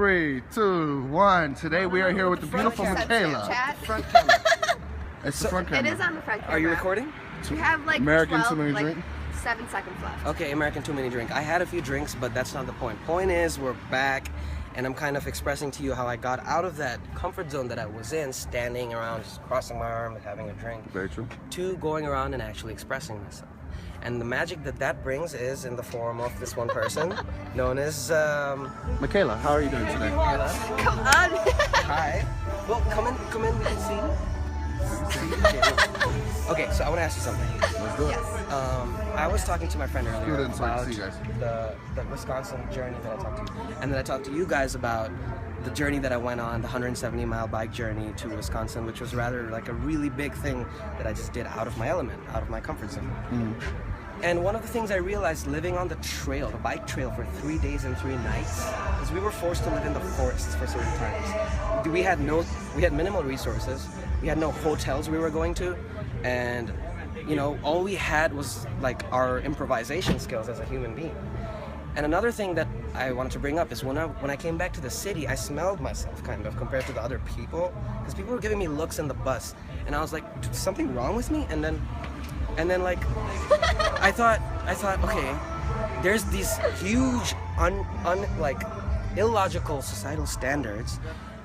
3, 2, 1. Today we are here with the beautiful Mikaela. Front camera. It's the front camera. It is on the front camera. Are you recording? You have like American 12, too many like drink? 7 seconds left. Okay, American too many drink. I had a few drinks, but that's not the point. Point is, we're back, and I'm kind of expressing to you how I got out of that comfort zone that I was in, standing around, just crossing my arms, having a drink, Very true. to going around and actually expressing myself. And the magic that that brings is in the form of this one person, known as Mikaela, how are you doing today? Come on. Hi. Well, come in, we can see. Okay, so I want to ask you something. Let's do it. Yes. I was talking to my friend earlier Good insight to about see you guys. the Wisconsin journey that I talked to you, and then I talked to you guys about the journey that I went on, the 170-mile bike journey to Wisconsin, which was rather like a really big thing that I just did out of my element, out of my comfort zone. And one of the things I realized living on the trail, the bike trail, for 3 days and 3 nights, is we were forced to live in the forests for certain times. We had minimal resources. We had no hotels we were going to, and you know, all we had was like our improvisation skills as a human being. And another thing that I wanted to bring up is when I came back to the city, I smelled myself kind of compared to the other people, because people were giving me looks in the bus, and I was like, is something wrong with me? And then like I thought, okay, there's these huge like illogical societal standards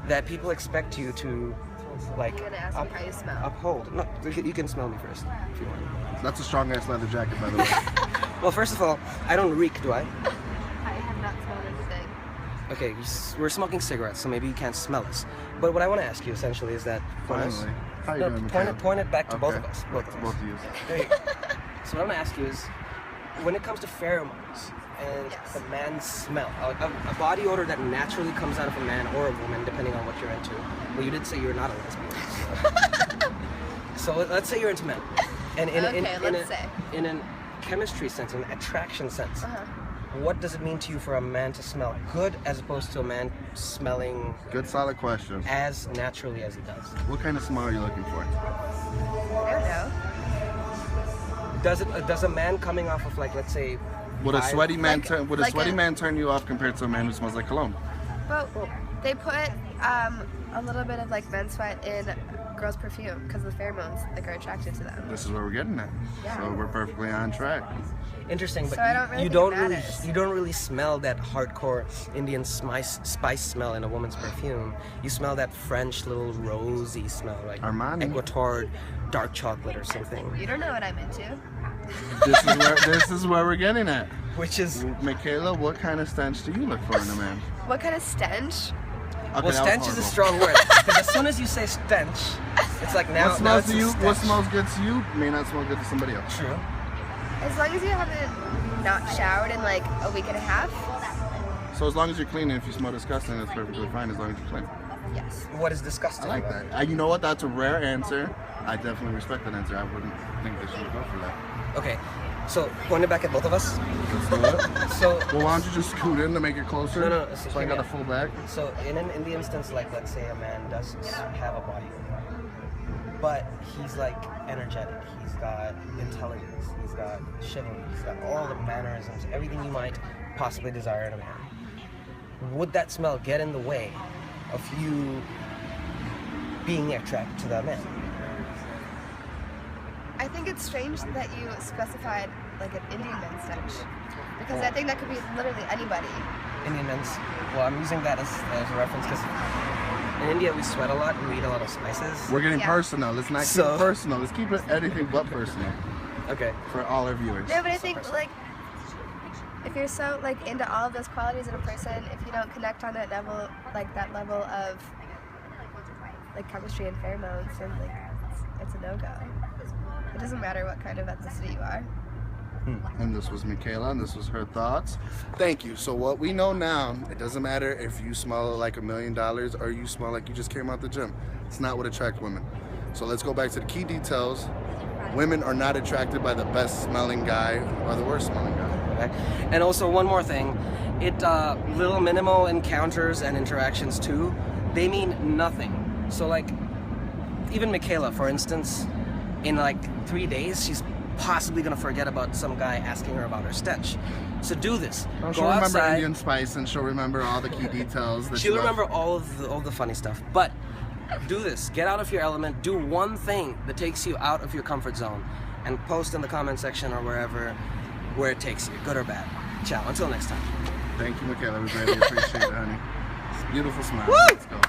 that people expect you to like I'm gonna ask you how you smell. uphold. No, you can smell me first if you want. That's a strong ass leather jacket, by the way. Well, first of all, I don't reek, do I? I have not smelled anything. Okay, we're smoking cigarettes, so maybe you can't smell us. But what I want to ask you essentially is that Finally. How you No, doing, point Mikaela? it back to both Okay. of us. Both of us. Both of you. There you go. So what I'm gonna ask you is, when it comes to pheromones and Yes. the man's smell, a body odor that naturally comes out of a man or a woman, depending on what you're into. Well, you did say you're not a lesbian. So let's say you're into men, and in a chemistry sense, in an attraction sense, what does it mean to you for a man to smell good as opposed to a man smelling Good, solid question. as naturally as he does? What kind of smell are you looking for? I don't know. Does a man coming off of, like, let's say, Would a five- sweaty man like- turn? Would a like sweaty a- man turn you off compared to a man who smells like cologne? But they put a little bit of like men's sweat in girls' perfume because the pheromones like are attracted to them. This is where we're getting at. Yeah. So we're perfectly on track. Interesting, but So I don't really you think don't it really matters. you don't really smell that hardcore Indian spice smell in a woman's perfume. You smell that French little rosy smell, like Armani. Equator dark chocolate or something, You don't know what I'm into. This is where we're getting at. which is Mikaela, what kind of stench do you look for in a man? What kind of stench? Okay, well, that was stench is a horrible. strong word, because as soon as you say stench, it's like now What now smells it's to a you? What stench. smells good to you may not smell good to somebody else. True. As long as you haven't not showered in like a week and a half. So as long as you're clean, and if you smell disgusting, that's perfectly fine. As long as you're clean. Yes. What is disgusting? I like about that. You know what? That's a rare answer. I definitely respect that answer. I wouldn't think they should go for that. it? Okay, so point it back at both of us. Let's do it. So Well, why don't you just scoot in to make it closer? No, So hear I me got a out. full back. So in the instance, like, let's say a man does have a body odor, but he's like energetic, he's got intelligence, he's got chivalry, he's got all the mannerisms, everything you might possibly desire in a man. Would that smell get in the way of you being attracted to that man? I think it's strange that you specified like an Indian men's stench. Because I think that could be literally anybody. Indian men's, well, I'm using that as a reference because in India we sweat a lot and we eat a lot of spices. We're getting Yeah. personal. Let's not keep So- it personal. Let's keep it anything but personal Okay. for all our viewers. Yeah, but I think like if you're so like into all of those qualities in a person, if you don't connect on that level, like that level of like chemistry and pheromones, then like it's a no-go. It doesn't matter what kind of ethnicity you are. And this was Mikaela, and this was her thoughts. Thank you. So what we know now, it doesn't matter if you smell like $1 million or you smell like you just came out the gym. It's not what attracts women. So let's go back to the key details. Women are not attracted by the best smelling guy or the worst smelling guy. Okay. And also one more thing, little minimal encounters and interactions too, they mean nothing. So like, even Mikaela, for instance, in like 3 days, she's possibly gonna forget about some guy asking her about her stench. So do this. Well, Go she'll remember outside. Indian spice, and she'll remember all the key details. That She'll you love. remember all the funny stuff. But do this. Get out of your element. Do one thing that takes you out of your comfort zone, and post in the comment section or wherever where it takes you, good or bad. Ciao. Until next time. Thank you, Mikaela. We greatly appreciate it, honey. It's a beautiful smile. Woo! Let's go.